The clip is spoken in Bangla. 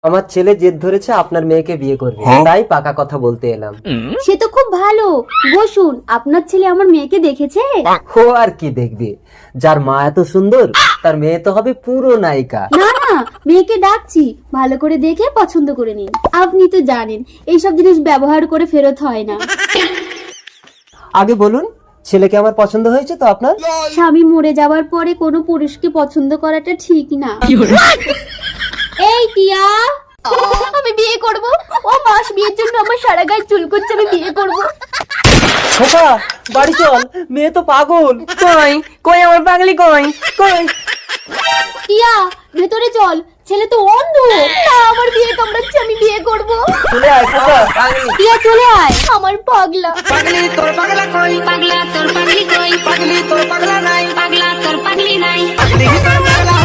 আমার ছেলে জেদ ধরেছে আপনার মেয়েকে বিয়ে করবে, তাই পাকা কথা বলতে এলাম। সে তো খুব ভালো। বসুন, আপনার ছেলে আমার মেয়েকে দেখেছে? ও আর কি দেখবে, যার মা এত সুন্দর তার মেয়ে তো হবে পুরো নায়িকা। না না, মেয়েকে ডাকছি, ভালো করে দেখে পছন্দ করে নিন। আপনি তো জানেন এইসব জিনিস ব্যবহার করে ফেরত হয় না। আগে বলুন, ছেলেকে আমার পছন্দ হয়েছে তো আপনার? স্বামী মরে যাওয়ার পরে কোনো পুরুষকে পছন্দ করাটা ঠিক না। এই টিয়া, আমি বিয়ে করব। ও মাস বিয়ের জন্য আমার সারা গায়ে চুল করছে, আমি বিয়ে করব। খোকা বাড়ি চল, মেয়ে তো পাগল। কই কই আমার পাগলি কই কই? টিয়া ভেতরে চল, ছেলে তো অন্ধ। না, আমার বিয়ে কামড়াচ্ছে, আমি বিয়ে করব। চলে আয় খোকা। টিয়া চলে আয়, আমার পাগলা। পাগলি তোর পাগলা কই? পাগলা তোর পাগলি কই? পাগলি তোর পাগলা নাই? পাগলা তোর পাগলি নাই? পাগলি তোর পাগলা